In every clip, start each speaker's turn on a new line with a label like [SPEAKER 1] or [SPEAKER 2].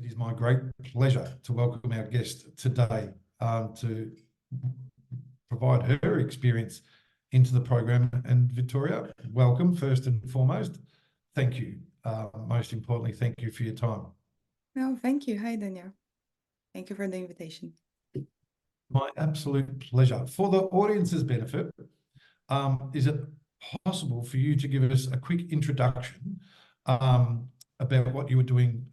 [SPEAKER 1] It is my great pleasure to welcome our guest today to provide her experience into the program. And Victoria, welcome first and foremost. Thank you. Most importantly, thank you for your time.
[SPEAKER 2] No, thank you. Hi, Daniel. Thank you for the invitation.
[SPEAKER 1] My absolute pleasure. For the audience's benefit, is it possible for you to give us a quick introduction about what you were doing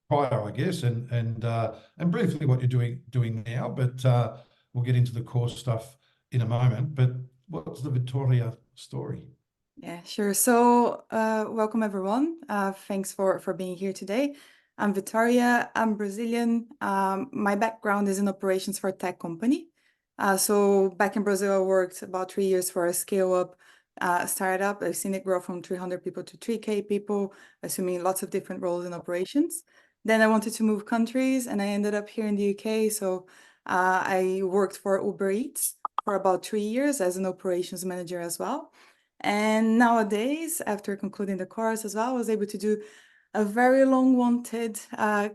[SPEAKER 1] prior, I guess, and briefly what you're doing now, but we'll get into the core stuff in a moment. But what's the Victoria story?
[SPEAKER 2] Yeah, sure. So welcome, everyone. Thanks for being here today. I'm Victoria. I'm Brazilian. My background is in operations for a tech company. So back in Brazil, I worked about 3 years for a scale-up startup. I've seen it grow from 300 people to 3K people, assuming lots of different roles in operations. Then I wanted to move countries, and I ended up here in the UK. So I worked for Uber Eats for about 3 years as an operations manager as well. And nowadays, after concluding the course as well, I was able to do a very long-wanted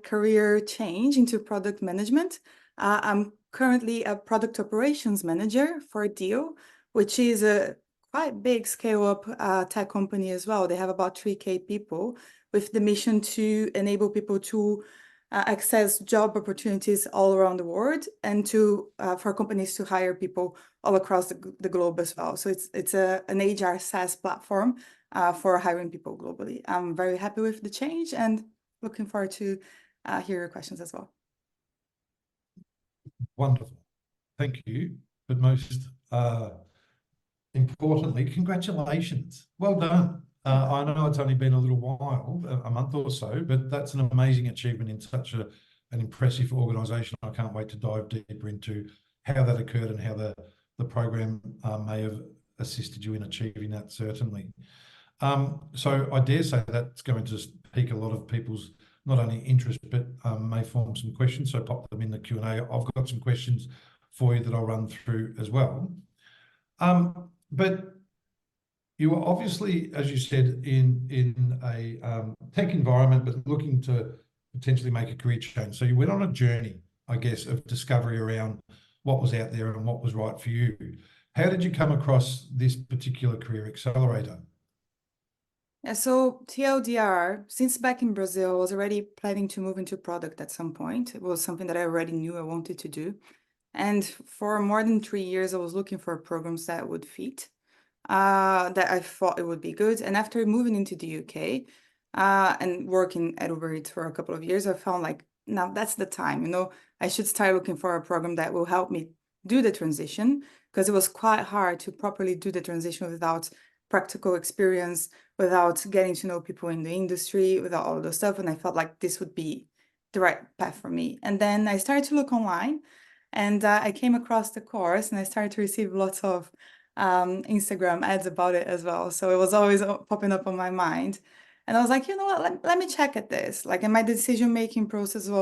[SPEAKER 2] career change into product management. I'm currently a product operations manager for Deal, which is a quite big scale-up tech company as well. They have about 3K people with the mission to enable people to access job opportunities all around the world and to for companies to hire people all across the globe as well. So it's an HR SaaS platform for hiring people globally. I'm very happy with the change and looking forward to hear your questions as well.
[SPEAKER 1] Wonderful. Thank you. But most importantly, congratulations. Well done. I know it's only been a little while, a month or so, but that's an amazing achievement in such an impressive organisation. I can't wait to dive deeper into how that occurred and how the program may have assisted you in achieving that, certainly. So I dare say that's going to pique a lot of people's not only interest, but may form some questions. So pop them in the Q&A. I've got some questions for you that I'll run through as well. But you were obviously, as you said, in a tech environment, but looking to potentially make a career change. So you went on a journey, I guess, of discovery around what was out there and what was right for you. How did you come across this particular career, Accelerator?
[SPEAKER 2] Yeah, so TLDR, since back in Brazil, I was already planning to move into product at some point. It was something that I already knew I wanted to do. And for more than 3 years, I was looking for programs that would fit, that I thought it would be good. And after moving into the UK and working at Uber Eats for a couple of years, I found like, now that's the time, I should start looking for a program that will help me do the transition, because it was quite hard to properly do the transition without practical experience, without getting to know people in the industry, without all of those stuff. And I felt like this would be the right path for me. And then I started to look online, and I came across the course, and I started to receive lots of Instagram ads about it as well. So it was always popping up on my mind. And I was like, you know what, let me check at this. Like, in my decision-making process I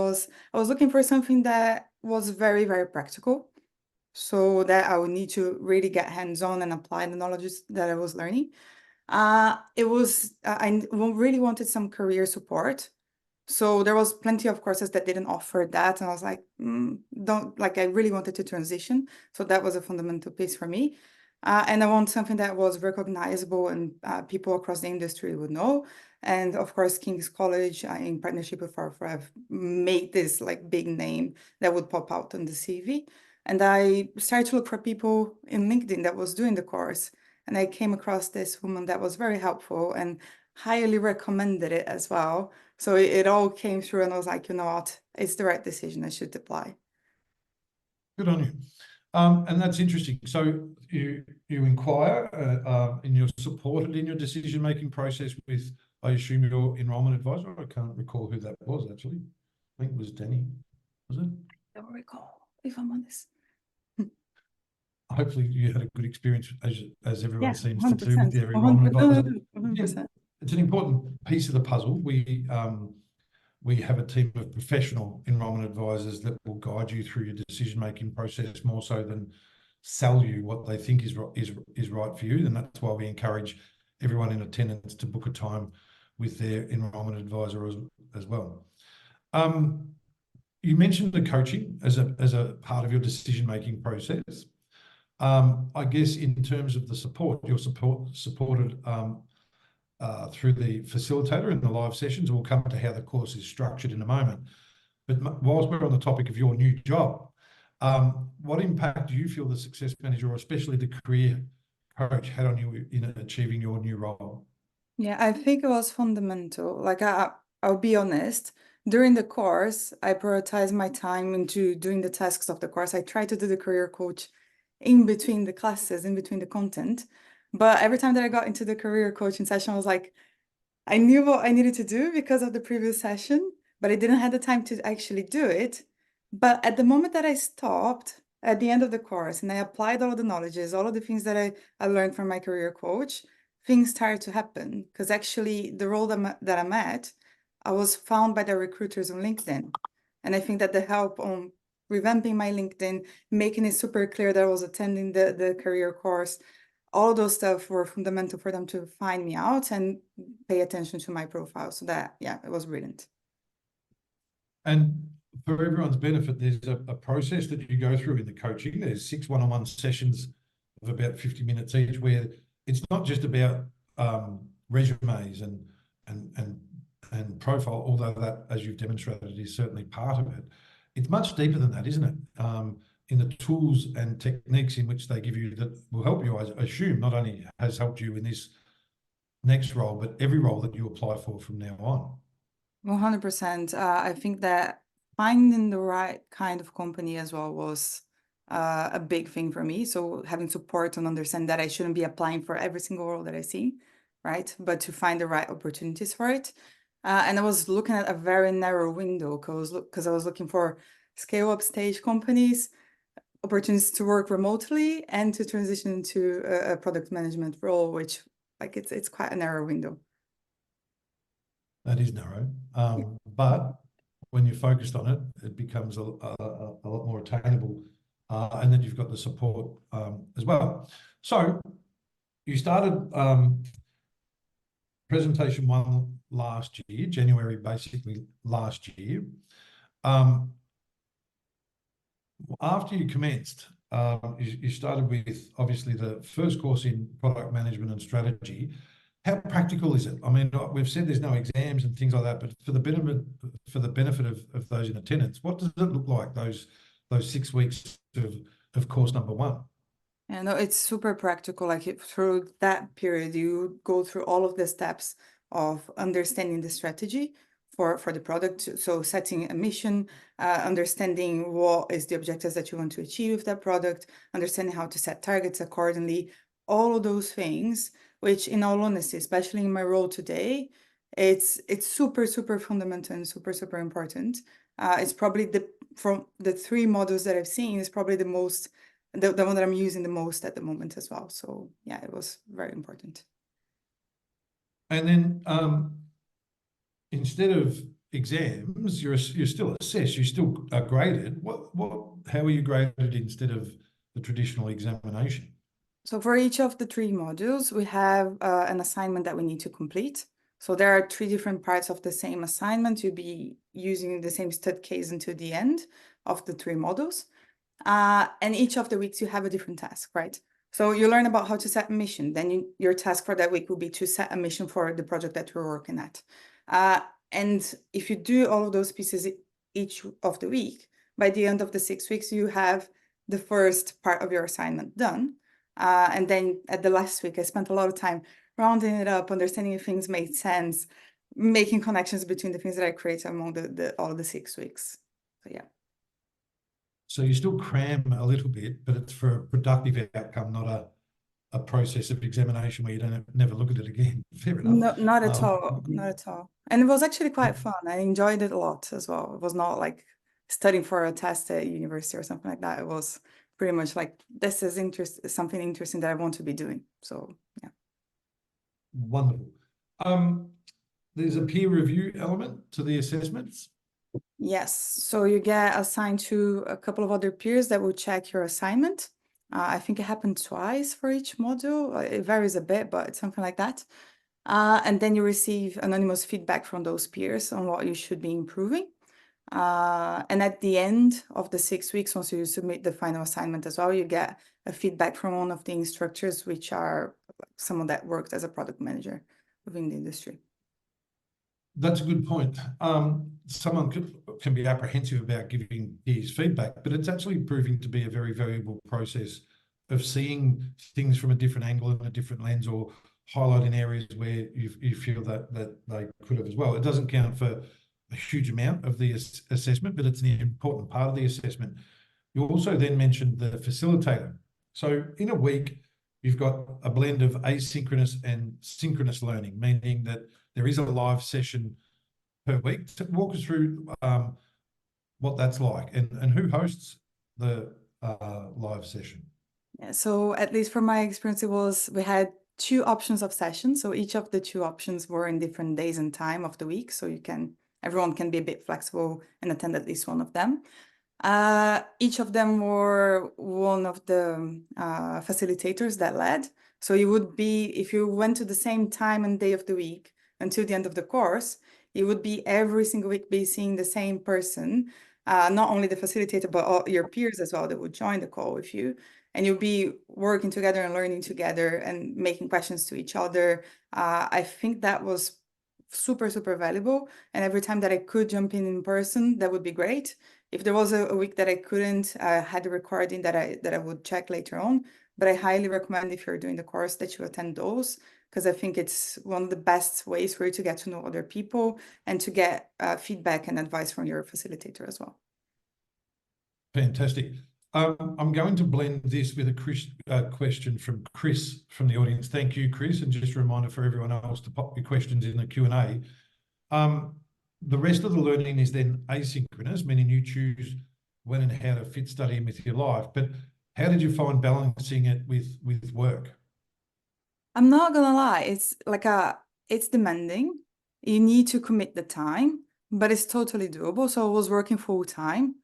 [SPEAKER 2] was looking for something that was very, very practical, so that I would need to really get hands-on and apply the knowledge that I was learning. I really wanted some career support. So there was plenty of courses that didn't offer that. And I was like, I really wanted to transition. So that was a fundamental piece for me. And I want something that was recognizable and people across the industry would know. And of course, King's College, in partnership with Farfrev, made this like big name that would pop out on the CV. And I started to look for people in LinkedIn that was doing the course. And I came across this woman that was very helpful and highly recommended it as well. So it all came through, and I was like, you know what, it's the right decision. I should apply.
[SPEAKER 1] Good on you. And that's interesting. So you inquire and you're supported in your decision-making process with, I assume, your enrolment advisor. I can't recall who that was, actually. I think it was Danny, was it?
[SPEAKER 2] I don't recall, if I'm honest.
[SPEAKER 1] Hopefully you had a good experience, as everyone seems to do with their
[SPEAKER 2] 100%,
[SPEAKER 1] enrolment advisor.
[SPEAKER 2] 100%.
[SPEAKER 1] It's an important piece of the puzzle. We have a team of professional enrolment advisors that will guide you through your decision-making process more so than sell you what they think is right for you. And that's why we encourage everyone in attendance to book a time with their enrolment advisor as well. You mentioned the coaching as a part of your decision-making process. I guess in terms of the support, you're supported through the facilitator in the live sessions. We'll come to how the course is structured in a moment. But whilst we're on the topic of your new job, what impact do you feel the success manager, or especially the career coach, had on you in achieving your new role?
[SPEAKER 2] Yeah, I think it was fundamental. Like I'll be honest, during the course, I prioritized my time into doing the tasks of the course. I tried to do the career coach in between the classes, in between the content. But every time that I got into the career coaching session, I was like, I knew what I needed to do because of the previous session, but I didn't have the time to actually do it. But at the moment that I stopped at the end of the course and I applied all the knowledges, all of the things that I learned from my career coach, things started to happen. Because actually the role that I'm at, I was found by the recruiters on LinkedIn. And I think that the help on revamping my LinkedIn, making it super clear that I was attending the career course, all those stuff were fundamental for them to find me out and pay attention to my profile. So that, yeah, it was brilliant.
[SPEAKER 1] And for everyone's benefit, there's a process that you go through in the coaching. There's 6 one-on-one sessions of about 50 minutes each, where it's not just about resumes and profile, although that, as you've demonstrated, is certainly part of it. It's much deeper than that, isn't it? In the tools and techniques in which they give you that will help you, I assume, not only has helped you in this next role, but every role that you apply for from now on.
[SPEAKER 2] 100%. I think that finding the right kind of company as well was a big thing for me. So having support and understand that I shouldn't be applying for every single role that I see, right? But to find the right opportunities for it. And I was looking at a very narrow window because I was looking for scale-up stage companies, opportunities to work remotely, and to transition into a product management role, which like it's quite a narrow window.
[SPEAKER 1] That is narrow, but when you're focused on it, it becomes a lot more attainable, and then you've got the support as well. So you started presentation 1 last year, January, basically last year. After you commenced, you started with obviously the first course in product management and strategy. How practical is it? I mean, we've said there's no exams and things like that, but for the benefit of those in attendance, what does it look like, those 6 weeks of course number 1?
[SPEAKER 2] Yeah, no, it's super practical. Like through that period, you go through all of the steps of understanding the strategy for the product. So setting a mission, understanding what is the objectives that you want to achieve with that product, understanding how to set targets accordingly, all of those things, which in all honesty, especially in my role today, it's super, super fundamental and super, super important. It's probably from the 3 modules that I've seen, is probably the one that I'm using the most at the moment as well. So yeah, it was very important.
[SPEAKER 1] And then instead of exams, you're still assessed, you still are graded. How are you graded instead of the traditional examination?
[SPEAKER 2] So for each of the 3 modules, we have an assignment that we need to complete. So there are 3 different parts of the same assignment. You'll be using the same stud case until the end of the 3 modules. And each of the weeks you have a different task, right? So you learn about how to set a mission. Then your task for that week will be to set a mission for the project that you're working at. And if you do all of those pieces each of the week, by the end of the 6 weeks, you have the first part of your assignment done. And then at the last week, I spent a lot of time rounding it up, understanding if things made sense, making connections between the things that I create among all of the 6 weeks. So yeah.
[SPEAKER 1] So you still cram a little bit, but it's for a productive outcome, not a process of examination where you never look at it again. Fair enough.
[SPEAKER 2] No, not at all. Not at all. And it was actually quite fun. I enjoyed it a lot as well. It was not like studying for a test at university or something like that. It was pretty much like, this is something interesting that I want to be doing. So yeah.
[SPEAKER 1] Wonderful. There's a peer review element to the assessments.
[SPEAKER 2] Yes. So you get assigned to a couple of other peers that will check your assignment. I think it happened twice for each module. It varies a bit, but it's something like that. And then you receive anonymous feedback from those peers on what you should be improving. And at the end of the 6 weeks, once you submit the final assignment as well, you get a feedback from one of the instructors, which are someone that worked as a product manager within the industry.
[SPEAKER 1] That's a good point. Someone can be apprehensive about giving peers feedback, but it's actually proving to be a very valuable process of seeing things from a different angle and a different lens, or highlighting areas where you feel that they could have as well. It doesn't count for a huge amount of the assessment, but it's an important part of the assessment. You also then mentioned the facilitator. So in a week, you've got a blend of asynchronous and synchronous learning, meaning that there is a live session per week. So walk us through what that's like, and who hosts the live session.
[SPEAKER 2] Yeah, so at least from my experience, we had 2 options of sessions. So each of the 2 options were in different days and time of the week. So everyone can be a bit flexible and attend at least one of them. Each of them were one of the facilitators that led. So you would be, if you went to the same time and day of the week until the end of the course, you would be every single week be seeing the same person, not only the facilitator, but all your peers as well that would join the call with you. And you'll be working together and learning together and making questions to each other. I think that was super, super valuable. And every time that I could jump in person, that would be great. If there was a week that I couldn't, I had a recording that I would check later on. But I highly recommend, if you're doing the course, that you attend those, because I think it's one of the best ways for you to get to know other people and to get feedback and advice from your facilitator as well.
[SPEAKER 1] Fantastic. I'm going to blend this with a question from Chris from the audience. Thank you, Chris. And just a reminder for everyone else to pop your questions in the Q&A. The rest of the learning is then asynchronous, meaning you choose when and how to fit study in with your life. But how did you find balancing it with work?
[SPEAKER 2] I'm not gonna lie, it's demanding. You need to commit the time, but it's totally doable. So I was working full time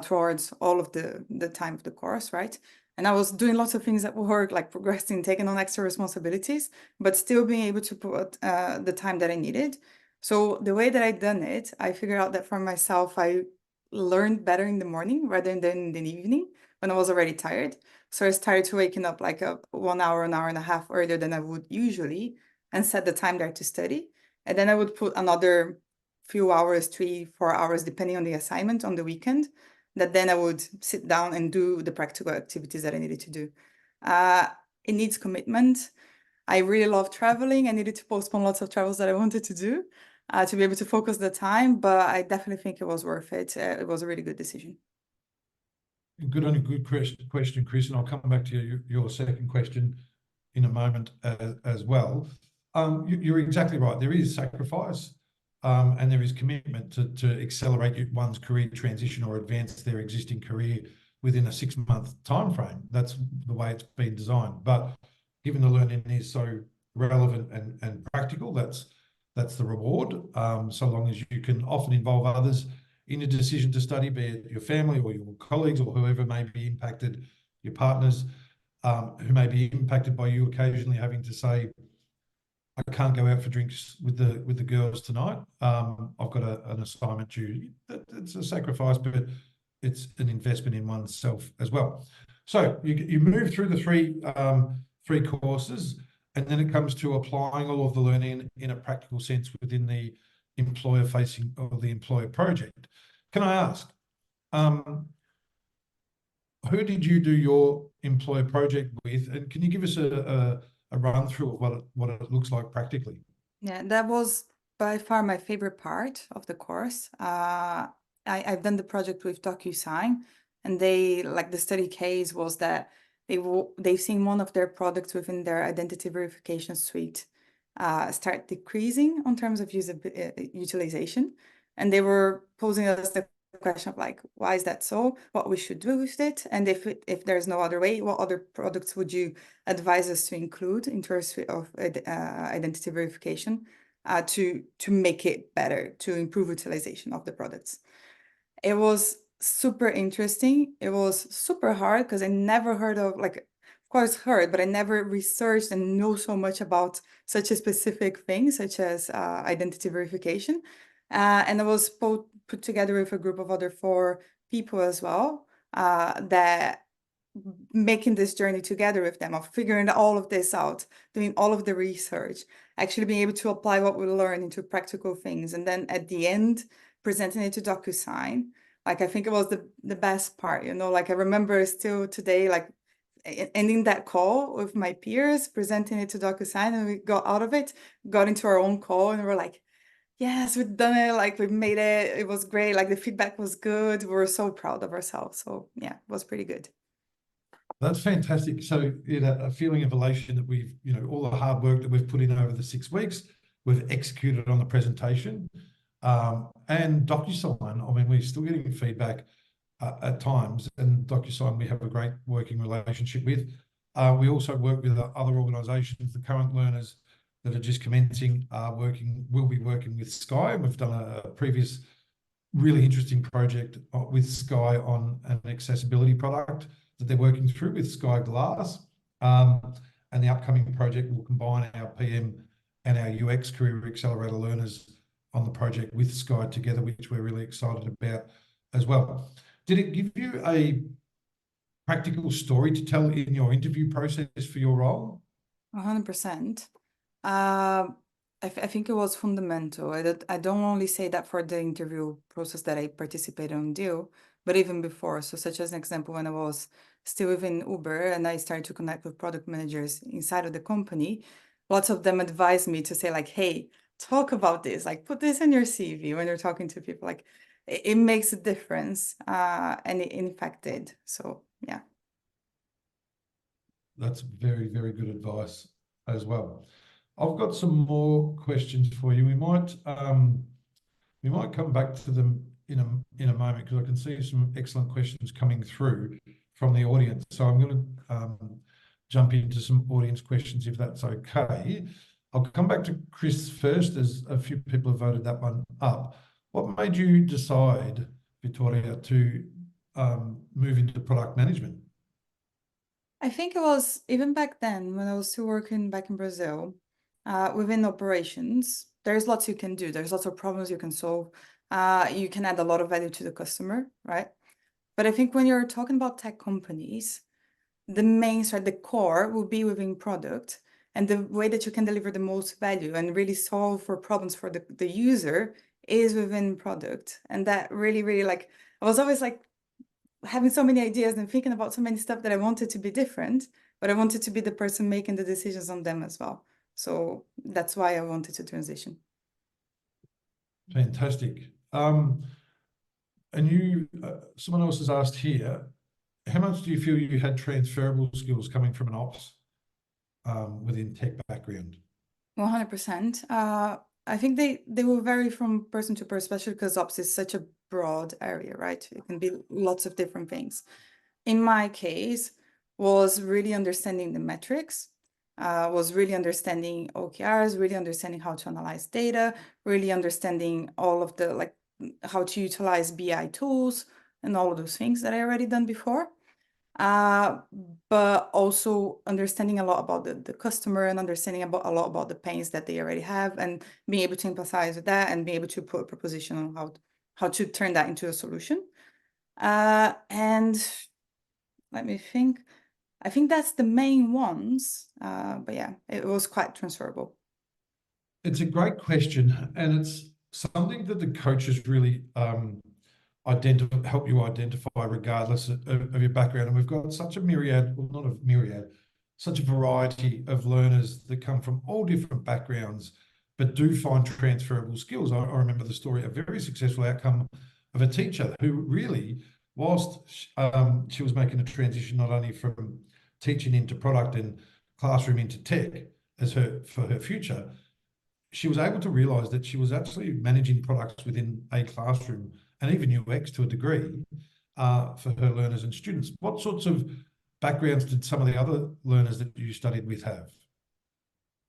[SPEAKER 2] towards all of the time of the course, right? And I was doing lots of things at work, like progressing, taking on extra responsibilities, but still being able to put the time that I needed. So the way that I done it, I figured out that for myself, I learned better in the morning rather than in the evening when I was already tired. So I started to waking up like 1 hour, an hour and a half earlier than I would usually, and set the time there to study. And then I would put another few hours, 3, 4 hours, depending on the assignment on the weekend, that then I would sit down and do the practical activities that I needed to do. It needs commitment. I really love traveling. I needed to postpone lots of travels that I wanted to do to be able to focus the time, but I definitely think it was worth it. It was a really good decision.
[SPEAKER 1] Good on a good question, Chris, and I'll come back to your second question in a moment as well. You're exactly right. There is sacrifice and there is commitment to accelerate one's career transition or advance their existing career within a 6-month time frame. That's the way it's been designed. But given the learning is so relevant and practical, that's the reward. So long as you can often involve others in a decision to study, be it your family or your colleagues or whoever may be impacted, your partners who may be impacted by you occasionally having to say, I can't go out for drinks with the girls tonight. I've got an assignment due. It's a sacrifice, but it's an investment in oneself as well. So you move through the three courses, and then it comes to applying all of the learning in a practical sense within the employer-facing or the employer project. Can I ask, who did you do your employer project with, and can you give us a run through of what it looks like practically?
[SPEAKER 2] Yeah, that was by far my favorite part of the course. I've done the project with Docusign, and the study case was that they've seen one of their products within their identity verification suite start decreasing in terms of utilization, and they were posing us the question of like, why is that so? What we should do with it, and if there's no other way, what other products would you advise us to include in terms of identity verification to make it better, to improve utilization of the products? It was super interesting. It was super hard because I never heard of, like, of course heard, but I never researched and know so much about such a specific thing, such as identity verification. And I was put together with a group of other 4 people as well, that making this journey together with them, of figuring all of this out, doing all of the research, actually being able to apply what we learn into practical things, and then at the end presenting it to Docusign. Like, I think it was the best part, you know, like I remember still today, like ending that call with my peers, presenting it to Docusign, and we got out of it, got into our own call, and we're like, yes, we've done it, like we've made it, it was great, like the feedback was good, we were so proud of ourselves. So yeah, it was pretty good.
[SPEAKER 1] That's fantastic. So, you know, a feeling of elation that we've, you know, all the hard work that we've put in over the 6 weeks, we've executed on the presentation. And Docusign, I mean, we're still getting feedback at times, and Docusign we have a great working relationship with. We also work with other organisations. The current learners that are just commencing will be working with Sky, and we've done a previous really interesting project with Sky on an accessibility product that they're working through with Sky Glass. And the upcoming project will combine our PM and our UX Career Accelerator learners on the project with Sky together, which we're really excited about as well. Did it give you a practical story to tell in your interview process for your role?
[SPEAKER 2] 100%. I think it was fundamental. I don't only say that for the interview process that I participated on Deal, but even before. So such as an example, when I was still within Uber and I started to connect with product managers inside of the company, lots of them advised me to say like, hey, talk about this, like put this in your CV when you're talking to people, like it makes a difference. And it in fact did. So yeah.
[SPEAKER 1] That's very, very good advice as well. I've got some more questions for you. We might come back to them in a moment, because I can see some excellent questions coming through from the audience. So I'm going to jump into some audience questions, if that's okay. I'll come back to Chris first, as a few people have voted that one up. What made you decide, Victoria, to move into product management?
[SPEAKER 2] I think it was even back then when I was still working back in Brazil, within operations, there's lots you can do. There's lots of problems you can solve. You can add a lot of value to the customer, right? But I think when you're talking about tech companies, the core will be within product, and the way that you can deliver the most value and really solve for problems for the user is within product. And that really, really, like, I was always like having so many ideas and thinking about so many stuff that I wanted to be different, but I wanted to be the person making the decisions on them as well. So that's why I wanted to transition.
[SPEAKER 1] Fantastic. And you, someone else has asked here, how much do you feel you had transferable skills coming from an ops within tech background?
[SPEAKER 2] 100%. I think they will vary from person to person, especially because ops is such a broad area, right? It can be lots of different things. In my case, was really understanding the metrics, was really understanding OKRs, really understanding how to analyze data, really understanding all of the, like, how to utilize BI tools and all of those things that I already done before. But also understanding a lot about the customer and understanding about a lot about the pains that they already have, and being able to empathize with that and be able to put a proposition on how to turn that into a solution. And let me think. I think that's the main ones. But yeah, it was quite transferable.
[SPEAKER 1] It's a great question, and it's something that the coaches really help you identify regardless of your background. And we've got such a myriad, well, not a myriad, such a variety of learners that come from all different backgrounds, but do find transferable skills. I remember the story, a very successful outcome of a teacher who really, whilst she was making a transition not only from teaching into product and classroom into tech for her future, she was able to realize that she was actually managing products within a classroom and even UX to a degree for her learners and students. What sorts of backgrounds did some of the other learners that you studied with have?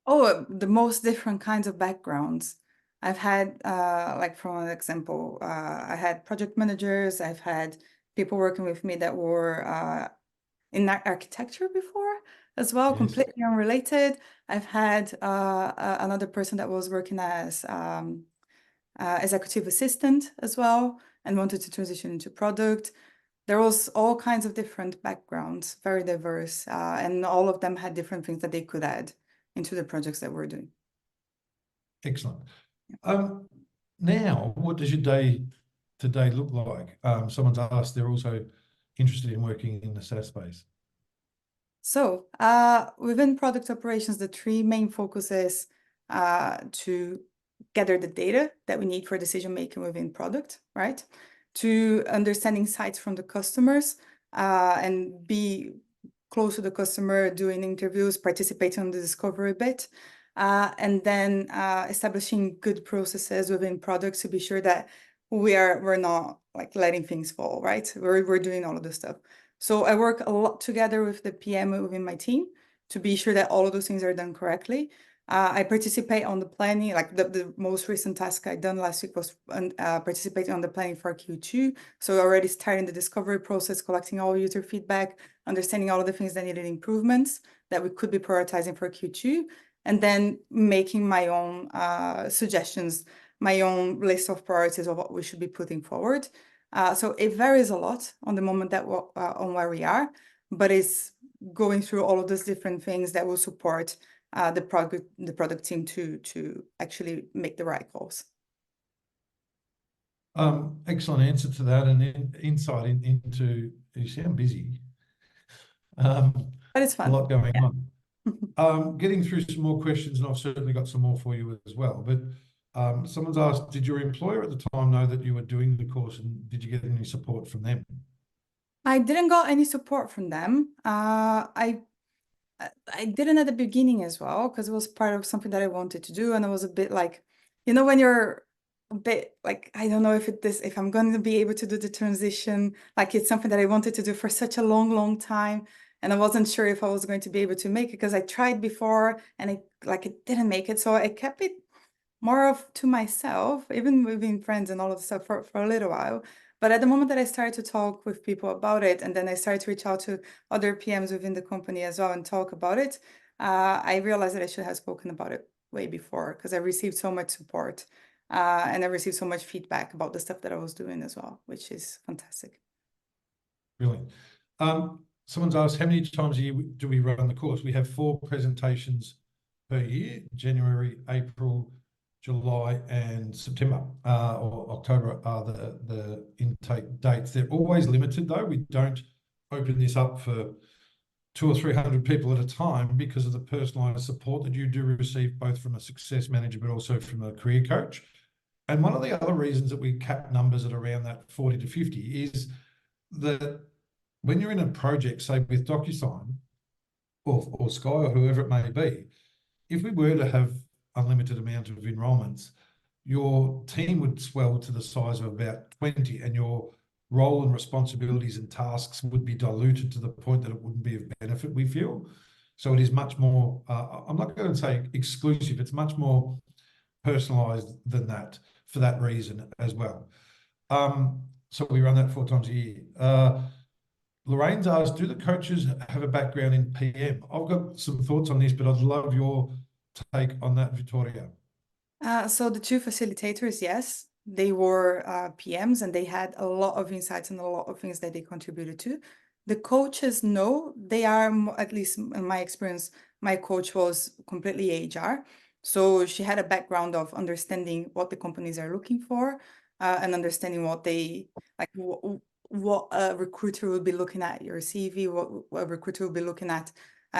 [SPEAKER 2] Oh, the most different kinds of backgrounds. I've had, like for an example, I had project managers, I've had people working with me that were in architecture before as well,
[SPEAKER 1] Yes.
[SPEAKER 2] completely unrelated. I've had another person that was working as executive assistant as well, and wanted to transition into product. There was all kinds of different backgrounds, very diverse, and all of them had different things that they could add into the projects that we're doing.
[SPEAKER 1] Excellent. Now, what does your day-to-day look like? Someone's asked, they're also interested in working in the SaaS space.
[SPEAKER 2] So within product operations, the three main focuses to gather the data that we need for decision making within product, right? To understand insights from the customers and be close to the customer, doing interviews, participating on the discovery bit, and then establishing good processes within products to be sure that we're not like letting things fall, right? We're doing all of this stuff. So I work a lot together with the PM within my team to be sure that all of those things are done correctly. I participate on the planning, like the most recent task I done last week was participating on the planning for Q2. So already starting the discovery process, collecting all user feedback, understanding all of the things that needed improvements that we could be prioritizing for Q2, and then making my own suggestions, my own list of priorities of what we should be putting forward. So it varies a lot on the moment that on where we are, but it's going through all of those different things that will support the product team to actually make the right calls.
[SPEAKER 1] Excellent answer to that, and insight into. You sound busy.
[SPEAKER 2] But it's fun.
[SPEAKER 1] A lot going on. Getting through some more questions, and I've certainly got some more for you as well. But someone's asked, did your employer at the time know that you were doing the course, and did you get any support from them?
[SPEAKER 2] I didn't got any support from them. I didn't at the beginning as well, because it was part of something that I wanted to do, and I was a bit like, you know, when you're a bit like, I don't know if I'm going to be able to do the transition. Like it's something that I wanted to do for such a long time, and I wasn't sure if I was going to be able to make it because I tried before and it didn't make it. So I kept it more of to myself, even within friends and all of the stuff for a little while. But at the moment that I started to talk with people about it, and then I started to reach out to other PMs within the company as well and talk about it, I realized that I should have spoken about it way before, because I received so much support and I received so much feedback about the stuff that I was doing as well, which is fantastic.
[SPEAKER 1] Brilliant. Someone's asked, how many times a year do we run the course? We have 4 presentations per year: January, April, July and September or October are the intake dates. They're always limited though. We don't open this up for 200 or 300 people at a time because of the personalised support that you do receive both from a success manager but also from a career coach. And one of the other reasons that we cap numbers at around that 40 to 50 is that when you're in a project, say with Docusign or Sky or whoever it may be, if we were to have unlimited amount of enrolments, your team would swell to the size of about 20, and your role and responsibilities and tasks would be diluted to the point that it wouldn't be of benefit, we feel. So it is much more, I'm not going to say exclusive, it's much more personalised than that for that reason as well. So we run that 4 times a year. Lorraine's asked, do the coaches have a background in PM? I've got some thoughts on this, but I'd love your take on that, Victoria.
[SPEAKER 2] So the 2 facilitators, yes, they were PMs, and they had a lot of insights and a lot of things that they contributed to. The coaches, no, they are, at least in my experience, my coach was completely HR. So she had a background of understanding what the companies are looking for and understanding what they, like what a recruiter will be looking at your CV, what a recruiter will be looking at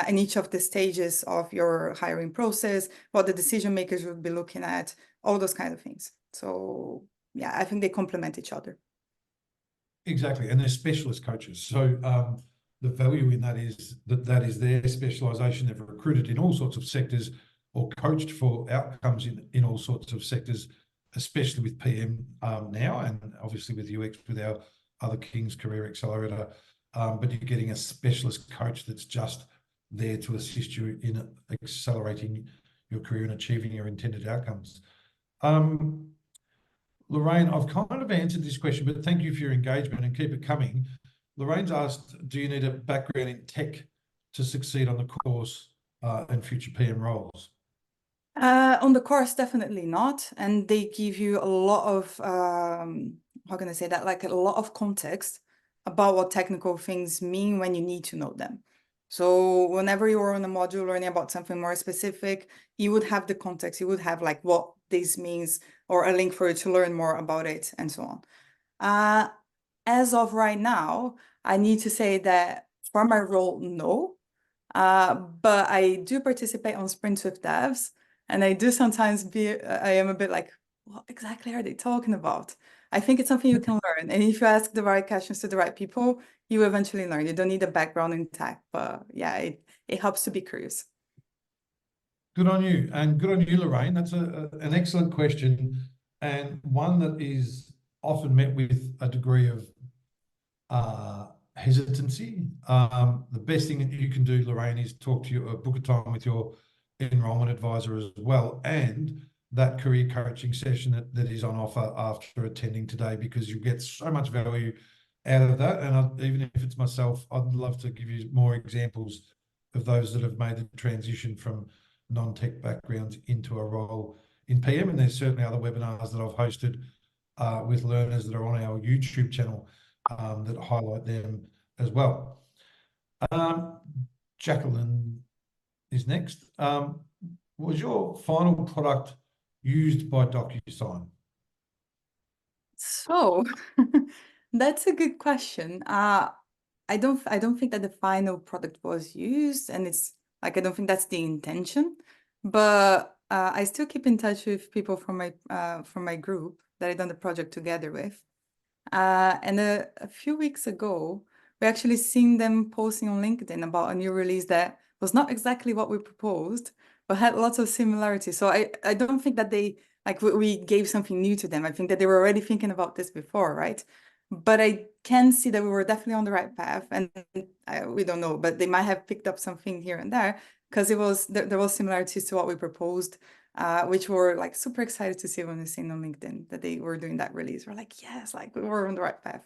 [SPEAKER 2] in each of the stages of your hiring process, what the decision makers will be looking at, all those kind of things. So yeah, I think they complement each other.
[SPEAKER 1] Exactly, and they're specialist coaches. So the value in that is that is their specialisation. They've recruited in all sorts of sectors or coached for outcomes in all sorts of sectors, especially with PM now, and obviously with UX with our other King's Career Accelerator. But you're getting a specialist coach that's just there to assist you in accelerating your career and achieving your intended outcomes. Lorraine, I've kind of answered this question, but thank you for your engagement and keep it coming. Lorraine's asked, do you need a background in tech to succeed on the course and future PM roles?
[SPEAKER 2] On the course, definitely not. And they give you a lot of, how can I say that? Like a lot of context about what technical things mean when you need to know them. So whenever you're on a module learning about something more specific, you would have the context, you would have like what this means or a link for you to learn more about it and so on. As of right now, I need to say that for my role, no. But I do participate on sprints with devs, and I do sometimes I am a bit like, what exactly are they talking about? I think it's something you can learn. And if you ask the right questions to the right people, you eventually learn. You don't need a background in tech, but yeah, it helps to be curious.
[SPEAKER 1] Good on you, and good on you, Lorraine. That's an excellent question, and one that is often met with a degree of hesitancy. The best thing that you can do, Lorraine, is talk to you, book a time with your enrollment advisor as well, and that career coaching session that is on offer after attending today, because you get so much value out of that. And even if it's myself, I'd love to give you more examples of those that have made the transition from non-tech backgrounds into a role in PM. And there's certainly other webinars that I've hosted with learners that are on our YouTube channel that highlight them as well. Jacqueline is next. Was your final product used by Docusign?
[SPEAKER 2] So that's a good question. I don't think that the final product was used, and it's like I don't think that's the intention. But I still keep in touch with people from my group that I done the project together with. And a few weeks ago, we actually seen them posting on LinkedIn about a new release that was not exactly what we proposed, but had lots of similarities. So I don't think that they like we gave something new to them. I think that they were already thinking about this before, right? But I can see that we were definitely on the right path, and we don't know, but they might have picked up something here and there because there was similarities to what we proposed, which were like super excited to see when we seen on LinkedIn that they were doing that release. We're like, yes, like we were on the right path.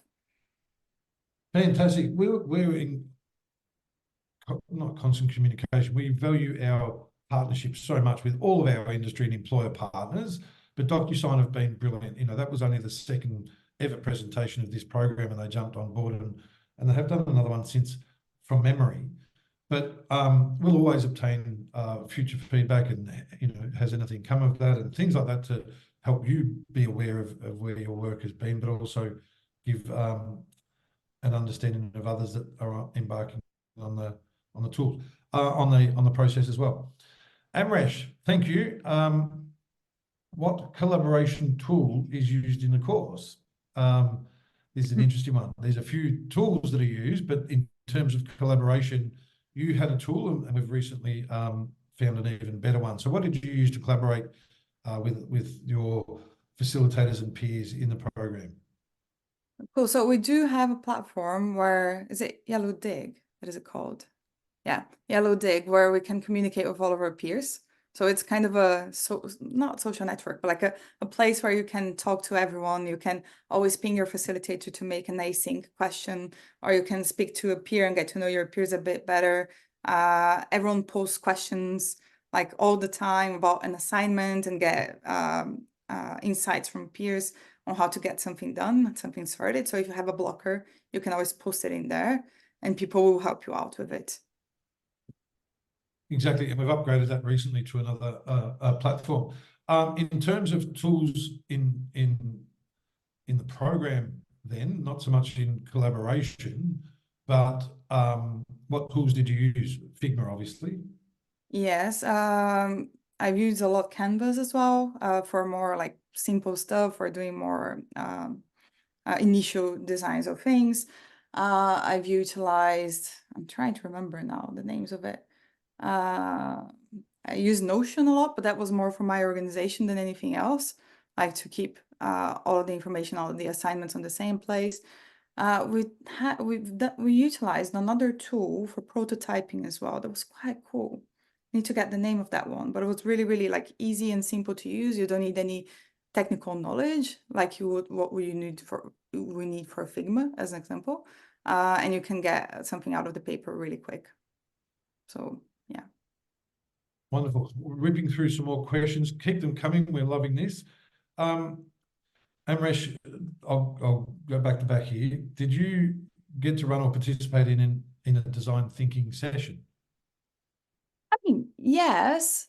[SPEAKER 1] Fantastic. We're in not constant communication. We value our partnerships so much with all of our industry and employer partners, but Docusign have been brilliant. You know, that was only the second ever presentation of this program, and they jumped on board, and they have done another one since from memory. But we'll always obtain future feedback, and you know, has anything come of that, and things like that to help you be aware of where your work has been, but also give an understanding of others that are embarking on the tools, on the process as well. Amresh, thank you. What collaboration tool is used in the course? This is an interesting one. There's a few tools that are used, but in terms of collaboration, you had a tool, and we've recently found an even better one. So what did you use to collaborate with your facilitators and peers in the program?
[SPEAKER 2] Cool. So we do have a platform where, is it Yellow Dig? What is it called? Yeah, Yellow Dig, where we can communicate with all of our peers. So it's kind of not social network, but like a place where you can talk to everyone. You can always ping your facilitator to make an async question, or you can speak to a peer and get to know your peers a bit better. Everyone posts questions like all the time about an assignment and get insights from peers on how to get something done, something started. So if you have a blocker, you can always post it in there and people will help you out with it.
[SPEAKER 1] Exactly, and we've upgraded that recently to another platform. In terms of tools in the program, then not so much in collaboration, but what tools did you use? Figma, obviously.
[SPEAKER 2] Yes, I've used a lot Canvas as well for more like simple stuff or doing more initial designs of things. I've utilized, I'm trying to remember now the names of it. I use Notion a lot, but that was more for my organization than anything else, like to keep all of the information, all of the assignments on the same place. We utilized another tool for prototyping as well. That was quite cool. Need to get the name of that one, but it was really, really like easy and simple to use. You don't need any technical knowledge like you would what we need for Figma as an example, and you can get something out of the paper really quick. So yeah.
[SPEAKER 1] Wonderful. We're ripping through some more questions. Keep them coming. We're loving this. Amresh, I'll go back to back here. Did you get to run or participate in a design thinking session?
[SPEAKER 2] I mean, yes.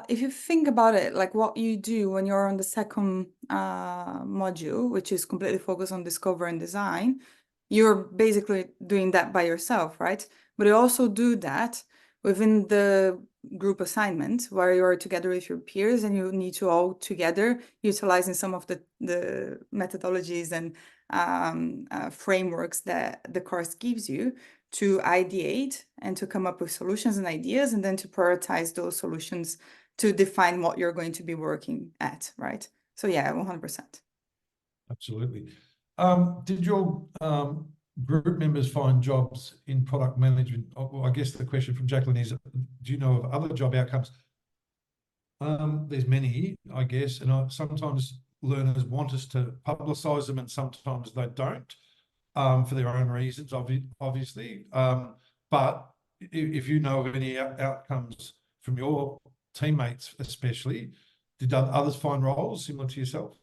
[SPEAKER 2] If you think about it, like what you do when you're on the second module, which is completely focused on discover and design, you're basically doing that by yourself, right? But you also do that within the group assignment where you're together with your peers and you need to all together utilizing some of the methodologies and frameworks that the course gives you to ideate and to come up with solutions and ideas, and then to prioritize those solutions to define what you're going to be working at, right? So yeah, 100%.
[SPEAKER 1] Absolutely. Did your group members find jobs in product management? Well, I guess the question from Jacqueline is, do you know of other job outcomes? There's many, I guess, and sometimes learners want us to publicise them and sometimes they don't, for their own reasons, obviously. But if you know of any outcomes from your teammates especially, did others find roles similar to yourself?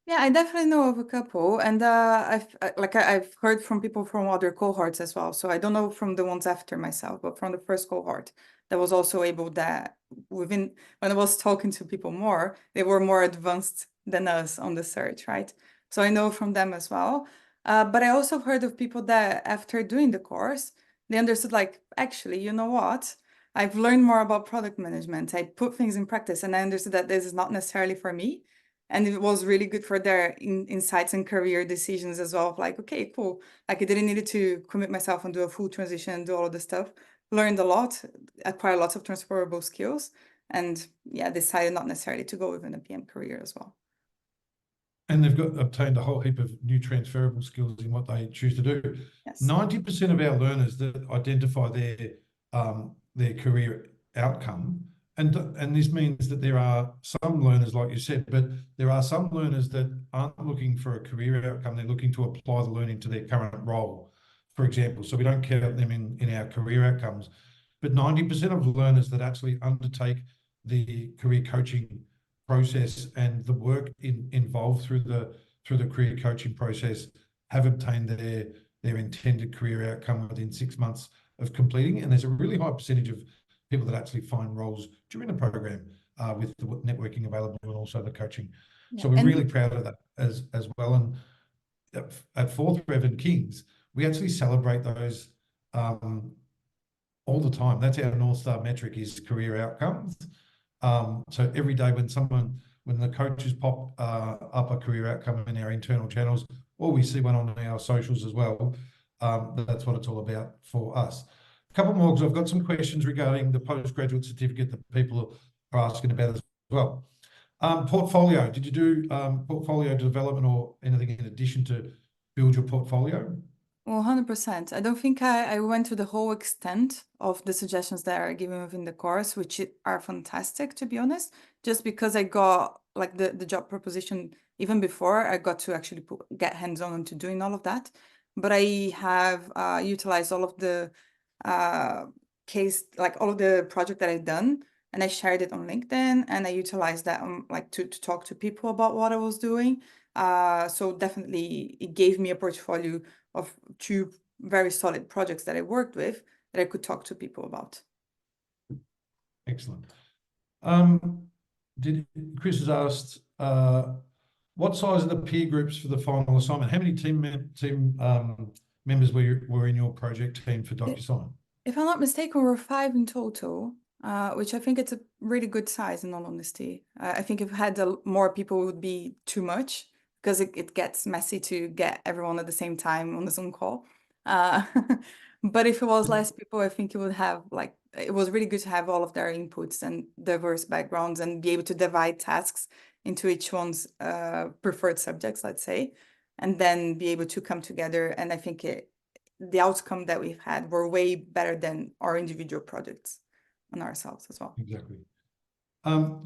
[SPEAKER 2] Yeah, I definitely know of a couple, and I've heard from people from other cohorts as well. So I don't know from the ones after myself, but from the first cohort that was also able that when I was talking to people more, they were more advanced than us on the search, right? So I know from them as well. But I also heard of people that after doing the course, they understood like, actually, you know what? I've learned more about product management. I put things in practice and I understood that this is not necessarily for me. And it was really good for their insights and career decisions as well. Like, okay, cool. Like I didn't need to commit myself and do a full transition and do all of this stuff. Learned a lot, acquired lots of transferable skills, and yeah, decided not necessarily to go within a PM career as well.
[SPEAKER 1] And they've obtained a whole heap of new transferable skills in what they choose to do.
[SPEAKER 2] Yes.
[SPEAKER 1] 90% of our learners that identify their career outcome, and this means that there are some learners, like you said, but there are some learners that aren't looking for a career outcome. They're looking to apply the learning to their current role, for example. So we don't count them in our career outcomes. But 90% of learners that actually undertake the career coaching process and the work involved through the career coaching process have obtained their intended career outcome within 6 months of completing. And there's a really high percentage of people that actually find roles during the program with the networking available and also the coaching. Yeah. So we're really proud of that as well. And at Fourth Rev and Kings, we actually celebrate those all the time. That's our North Star metric, is career outcomes. So every day when the coaches pop up a career outcome in our internal channels, or we see one on our socials as well, that's what it's all about for us. A couple more, because I've got some questions regarding the postgraduate certificate that people are asking about as well. Portfolio, did you do portfolio development or anything in addition to build your portfolio?
[SPEAKER 2] Well, 100%. I don't think I went to the whole extent of the suggestions that are given within the course, which are fantastic, to be honest, just because I got like the job proposition even before I got to actually get hands-on into doing all of that. But I have utilized all of the all of the project that I've done, and I shared it on LinkedIn, and I utilized that like to talk to people about what I was doing. So definitely it gave me a portfolio of 2 very solid projects that I worked with that I could talk to people about.
[SPEAKER 1] Excellent. Chris has asked, what size are the peer groups for the final assignment? How many team members were in your project team for Docusign?
[SPEAKER 2] If I'm not mistaken, we're 5 in total, which I think it's a really good size, in all honesty. I think if I had more people, it would be too much, because it gets messy to get everyone at the same time on the Zoom call. But if it was less people, I think it would have it was really good to have all of their inputs and diverse backgrounds and be able to divide tasks into each one's preferred subjects, let's say, and then be able to come together. And I think the outcome that we've had were way better than our individual projects on ourselves as well.
[SPEAKER 1] Exactly.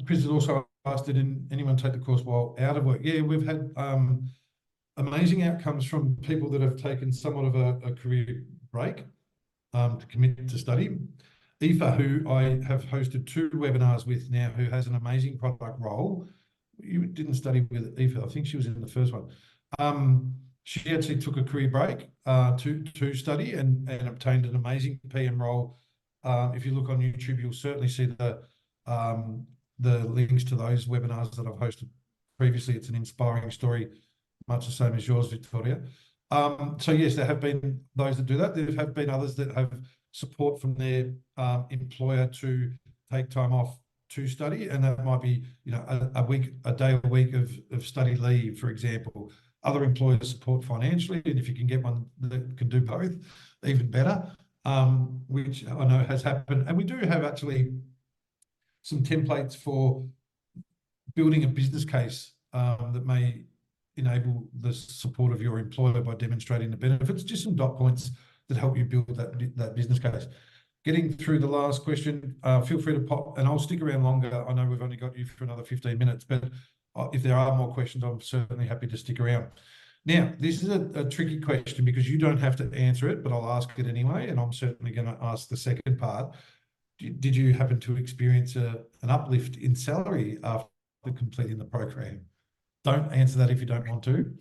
[SPEAKER 1] Chris has also asked, did anyone take the course while out of work? Yeah, we've had amazing outcomes from people that have taken somewhat of a career break to commit to study. Aoife, who I have hosted 2 webinars with now, who has an amazing product role. You didn't study with Aoife. I think she was in the first one. She actually took a career break to study and obtained an amazing PM role. If you look on YouTube, you'll certainly see the links to those webinars that I've hosted previously. It's an inspiring story, much the same as yours, Victoria. So yes, there have been those that do that. There have been others that have support from their employer to take time off to study, and that might be, you know, a day a week of study leave, for example. Other employers support financially, and if you can get one that can do both, even better, which I know has happened. And we do have actually some templates for building a business case that may enable the support of your employer by demonstrating the benefits. Just some dot points that help you build that business case. Getting through the last question, feel free to pop, and I'll stick around longer. I know we've only got you for another 15 minutes, but if there are more questions, I'm certainly happy to stick around. Now, this is a tricky question because you don't have to answer it, but I'll ask it anyway, and I'm certainly going to ask the second part. Did you happen to experience an uplift in salary after completing the program? Don't answer that if you don't want to.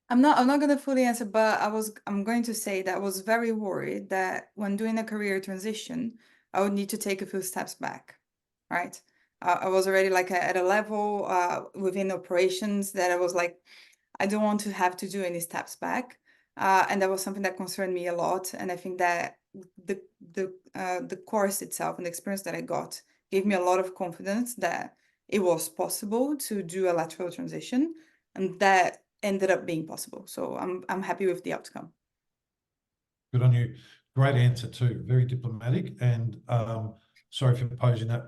[SPEAKER 2] I'm not going to fully answer, but I'm going to say that I was very worried that when doing a career transition, I would need to take a few steps back, right? I was already like at a level within operations that I was like, I don't want to have to do any steps back. And that was something that concerned me a lot. And I think that the course itself and the experience that I got gave me a lot of confidence that it was possible to do a lateral transition, and that ended up being possible. So I'm happy with the outcome.
[SPEAKER 1] Good on you. Great answer too. Very diplomatic, and sorry for posing that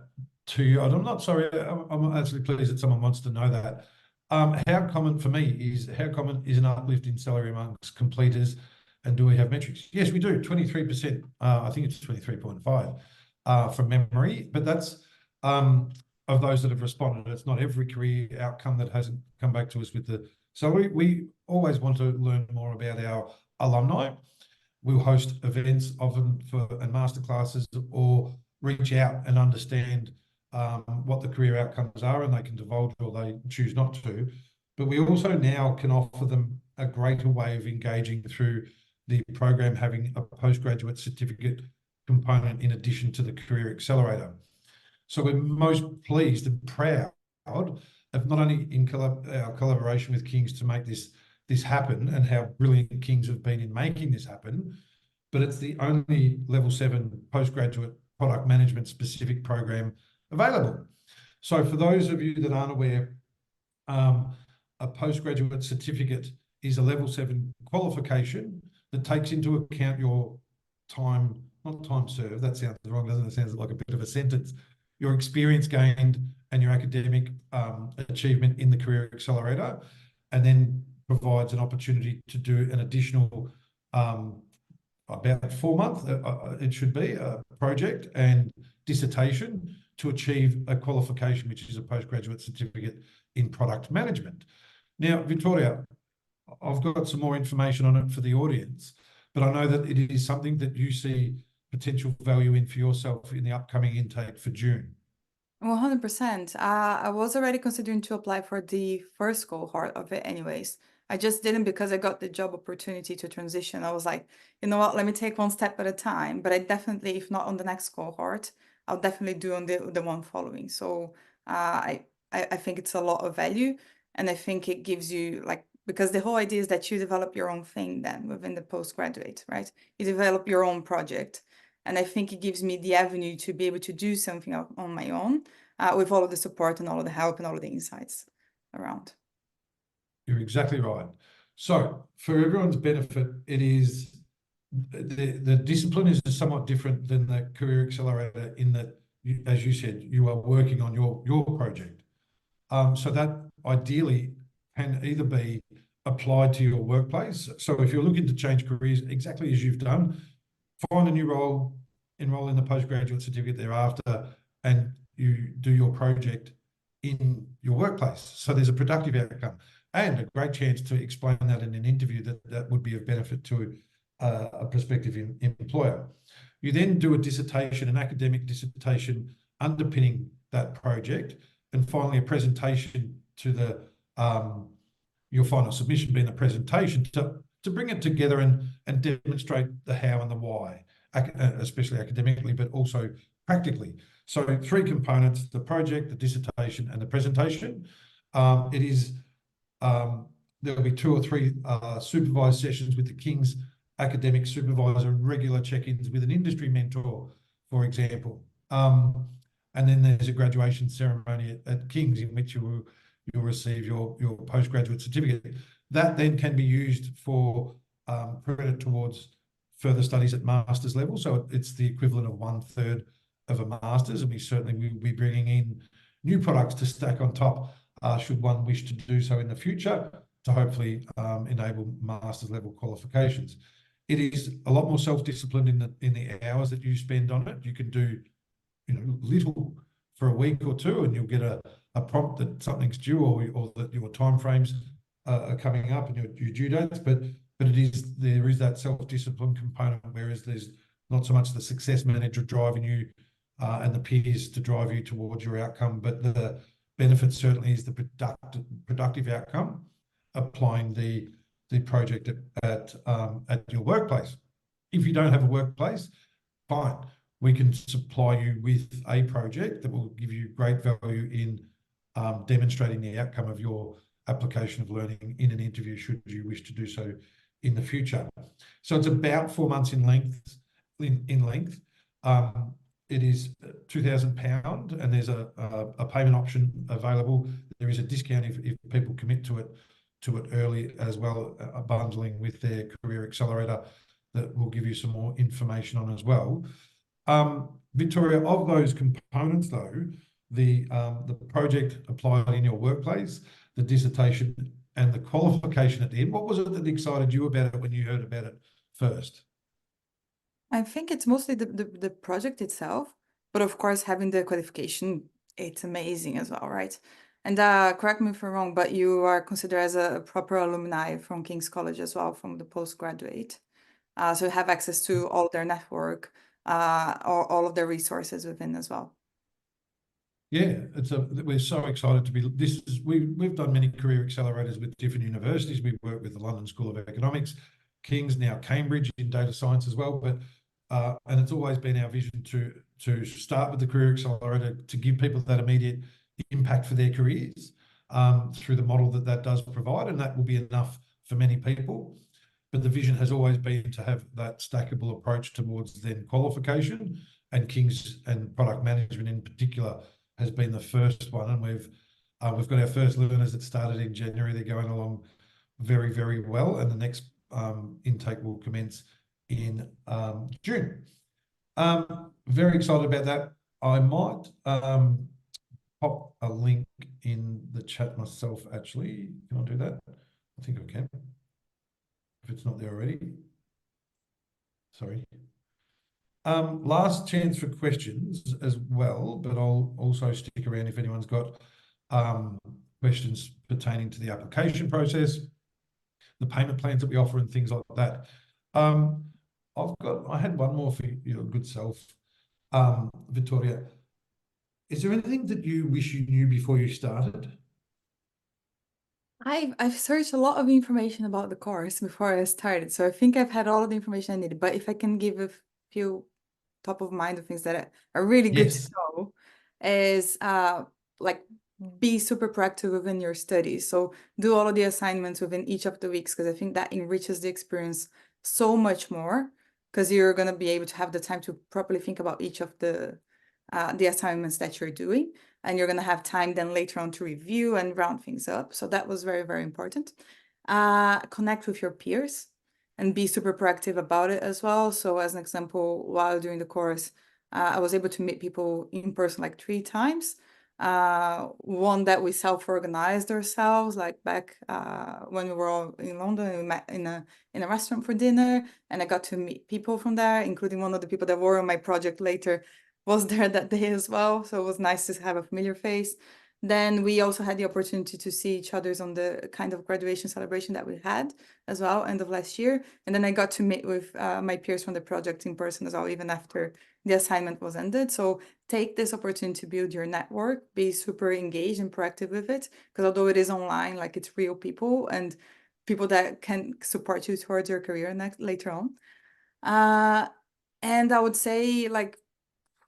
[SPEAKER 1] to you. I'm not sorry. I'm actually pleased that someone wants to know that. How common is an uplift in salary amongst completers, and do we have metrics? Yes, we do. 23%. I think it's 23.5 from memory, but that's of those that have responded. It's not every career outcome that hasn't come back to us with the. So we always want to learn more about our alumni. We'll host events often and masterclasses, or reach out and understand what the career outcomes are, and they can divulge or they choose not to. But we also now can offer them a greater way of engaging through the program, having a postgraduate certificate component in addition to the Career Accelerator. So we're most pleased and proud of not only in our collaboration with King's to make this happen, and how brilliant King's have been in making this happen, but it's the only level 7 postgraduate product management specific program available. So for those of you that aren't aware, a postgraduate certificate is a level 7 qualification that takes into account your not time served, that sounds wrong, doesn't it? It sounds like a bit of a sentence. Your experience gained and your academic achievement in the Career Accelerator, and then provides an opportunity to do an additional about 4 months, it should be, a project and dissertation to achieve a qualification, which is a postgraduate certificate in product management. Now, Victoria, I've got some more information on it for the audience, but I know that it is something that you see potential value in for yourself in the upcoming intake for June.
[SPEAKER 2] 100%. I was already considering to apply for the first cohort of it anyways. I just didn't because I got the job opportunity to transition. I was like, you know what, let me take one step at a time. But I definitely, if not on the next cohort, I'll definitely do on the one following. So I think it's a lot of value. And I think it gives you like, because the whole idea is that you develop your own thing then within the postgraduate, right? You develop your own project. And I think it gives me the avenue to be able to do something on my own with all of the support and all of the help and all of the insights around.
[SPEAKER 1] You're exactly right. So for everyone's benefit, it is the discipline is somewhat different than the Career Accelerator in that, as you said, you are working on your project. So that ideally can either be applied to your workplace. So if you're looking to change careers, exactly as you've done, find a new role, enroll in the postgraduate certificate thereafter, and you do your project in your workplace. So there's a productive outcome and a great chance to explain that in an interview that would be of benefit to a prospective employer. You then do a dissertation, an academic dissertation underpinning that project, and finally a presentation to the your final submission being a presentation to bring it together and demonstrate the how and the why, especially academically, but also practically. So 3 components: the project, the dissertation, and the presentation. There will be 2 or 3 supervised sessions with the King's academic supervisor and regular check-ins with an industry mentor, for example. And then there's a graduation ceremony at King's in which you'll receive your postgraduate certificate. That then can be used for credit towards further studies at master's level. So it's the equivalent of 1/3 of a master's, and we certainly will be bringing in new products to stack on top should one wish to do so in the future, to hopefully enable master's level qualifications. It is a lot more self-disciplined in the hours that you spend on it. You can do, little for a week or 2, and you'll get a prompt that something's due, or that your timeframes are coming up and your due dates. But there is that self-discipline component, whereas there's not so much the success manager driving you and the peers to drive you towards your outcome, but the benefit certainly is the productive outcome, applying the project at your workplace. If you don't have a workplace, fine. We can supply you with a project that will give you great value in demonstrating the outcome of your application of learning in an interview, should you wish to do so in the future. So it's about 4 months in length. It is £2,000, and there's a payment option available. There is a discount if people commit to it early as well, bundling with their Career Accelerator that we'll give you some more information on as well. Victoria, of those components though, the project applied in your workplace, the dissertation, and the qualification at the end, what was it that excited you about it when you heard about it first?
[SPEAKER 2] I think it's mostly the project itself, but of course having the qualification, it's amazing as well, right? And correct me if I'm wrong, but you are considered as a proper alumni from King's College as well, from the postgraduate. So you have access to all their network, all of their resources within as well.
[SPEAKER 1] Yeah, we're so excited to be. We've done many career accelerators with different universities. We work with the London School of Economics, King's, now Cambridge in data science as well. But and it's always been our vision to start with the Career Accelerator to give people that immediate impact for their careers through the model that does provide, and that will be enough for many people. But the vision has always been to have that stackable approach towards then qualification, and King's and product management in particular has been the first one. And we've got our first learners that started in January. They're going along very, very well, and the next intake will commence in June. Very excited about that. I might pop a link in the chat myself, actually. Can I do that? I think I can, if it's not there already. Sorry. Last chance for questions as well, but I'll also stick around if anyone's got questions pertaining to the application process, the payment plans that we offer, and things like that. I had one more for your good self, Victoria. Is there anything that you wish you knew before you started?
[SPEAKER 2] I've searched a lot of information about the course before I started, so I think I've had all of the information I needed. But if I can give a few top of mind of things that are really good to know, is like be super proactive within your studies. So do all of the assignments within each of the weeks, because I think that enriches the experience so much more, because you're going to be able to have the time to properly think about each of the assignments that you're doing, and you're going to have time then later on to review and round things up. So that was very, very important. Connect with your peers and be super proactive about it as well. So as an example, while doing the course, I was able to meet people in person like 3 times. One that we self-organized ourselves, like back when we were all in London, we met in a restaurant for dinner, and I got to meet people from there, including one of the people that were on my project later was there that day as well. So it was nice to have a familiar face. Then we also had the opportunity to see each other's on the kind of graduation celebration that we had as well, end of last year. And then I got to meet with my peers from the project in person as well, even after the assignment was ended. So take this opportunity to build your network, be super engaged and proactive with it, because although it is online, like it's real people and people that can support you towards your career later on. And I would say like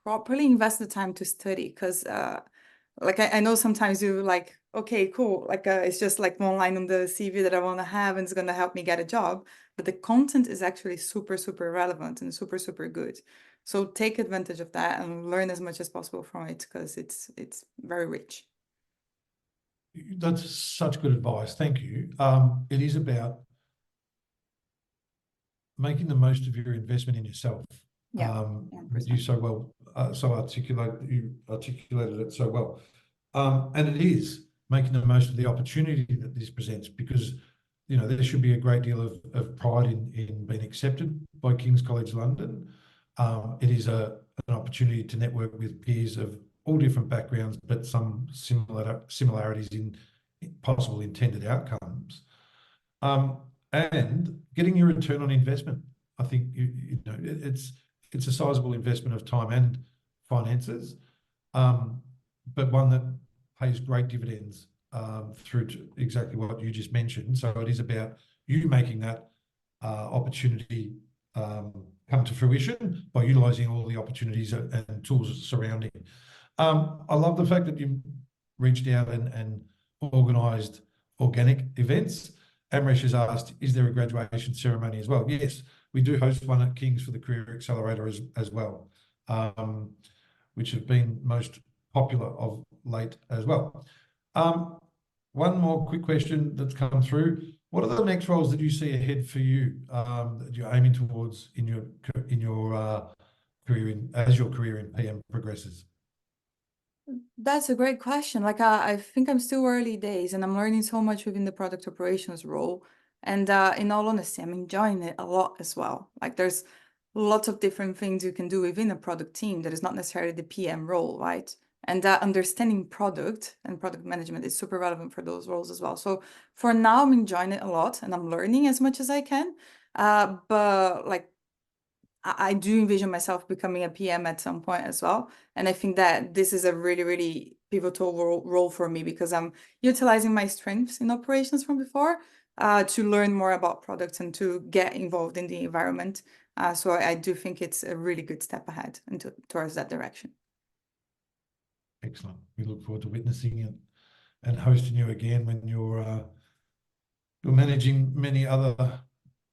[SPEAKER 2] properly invest the time to study, because like I know sometimes you like, okay, cool, like it's just like one line on the CV that I want to have and it's going to help me get a job, but the content is actually super, super relevant and super, super good. So take advantage of that and learn as much as possible from it, because it's very rich.
[SPEAKER 1] That's such good advice. Thank you. It is about making the most of your investment in yourself.
[SPEAKER 2] Yeah,
[SPEAKER 1] You so well, you articulated it so well. And it is making the most of the opportunity that this presents, because there should be a great deal of pride in being accepted by King's College London. It is an opportunity to network with peers of all different backgrounds, but some similarities in possible intended outcomes. And getting your return on investment. I think it's a sizable investment of time and finances, but one that pays great dividends through to exactly what you just mentioned. So it is about you making that opportunity come to fruition by utilising all the opportunities and tools surrounding. I love the fact that you reached out and organised organic events. Amrish has asked, is there a graduation ceremony as well? Yes, we do host one at King's for the Career Accelerator as well, which have been most popular of late as well. One more quick question that's come through. What are the next roles that you see ahead for you that you're aiming towards in your career as your career in PM progresses?
[SPEAKER 2] That's a great question. Like, I think I'm still early days and I'm learning so much within the product operations role. And in all honesty, I'm enjoying it a lot as well. Like, there's lots of different things you can do within a product team that is not necessarily the PM role, right? And understanding product and product management is super relevant for those roles as well. So for now, I'm enjoying it a lot and I'm learning as much as I can. But like, I do envision myself becoming a PM at some point as well. And I think that this is a really, really pivotal role for me, because I'm utilizing my strengths in operations from before to learn more about products and to get involved in the environment. So I do think it's a really good step ahead towards that direction.
[SPEAKER 1] Excellent. We look forward to witnessing it and hosting you again when you're managing many other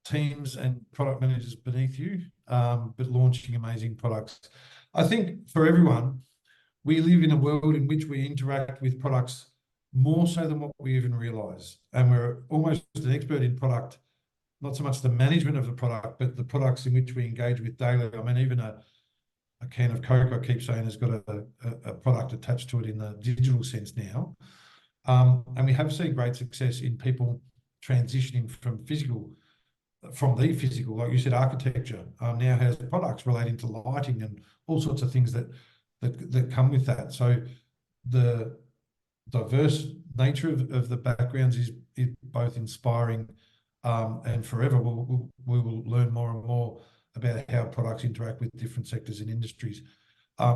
[SPEAKER 1] teams and product managers beneath you, but launching amazing products. I think for everyone, we live in a world in which we interact with products more so than what we even realise. And we're almost an expert in product, not so much the management of the product, but the products in which we engage with daily. I mean, even a can of Coke, I keep saying, has got a product attached to it in the digital sense now. And we have seen great success in people transitioning from the physical, like you said, architecture now has products relating to lighting and all sorts of things that come with that. So the diverse nature of the backgrounds is both inspiring and forever we will learn more and more about how products interact with different sectors and industries,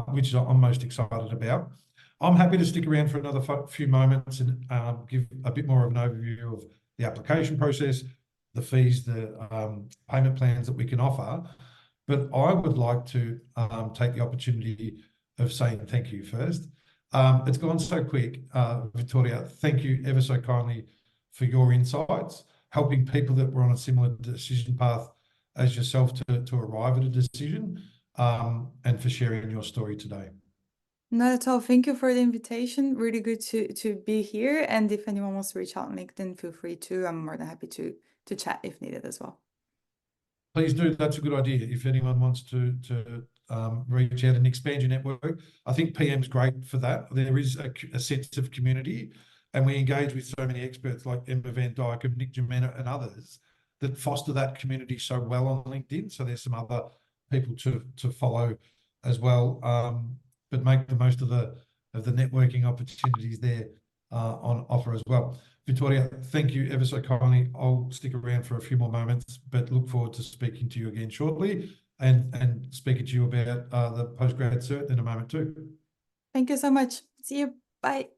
[SPEAKER 1] which I'm most excited about. I'm happy to stick around for another few moments and give a bit more of an overview of the application process, the fees, the payment plans that we can offer. But I would like to take the opportunity of saying thank you first. It's gone so quick. Victoria, thank you ever so kindly for your insights, helping people that were on a similar decision path as yourself to arrive at a decision, and for sharing your story today.
[SPEAKER 2] Not at all. Thank you for the invitation. Really good to be here. And if anyone wants to reach out on LinkedIn, feel free to. I'm more than happy to chat if needed as well.
[SPEAKER 1] Please do. That's a good idea. If anyone wants to reach out and expand your network, I think PM's great for that. There is a sense of community, and we engage with so many experts like Emma Van Dyke and Nick Jimena and others that foster that community so well on LinkedIn. So there's some other people to follow as well, but make the most of the the networking opportunities there on offer as well. Victoria, thank you ever so kindly. I'll stick around for a few more moments, but look forward to speaking to you again shortly and speaking to you about the postgrad cert in a moment too.
[SPEAKER 2] Thank you so much. See you. Bye.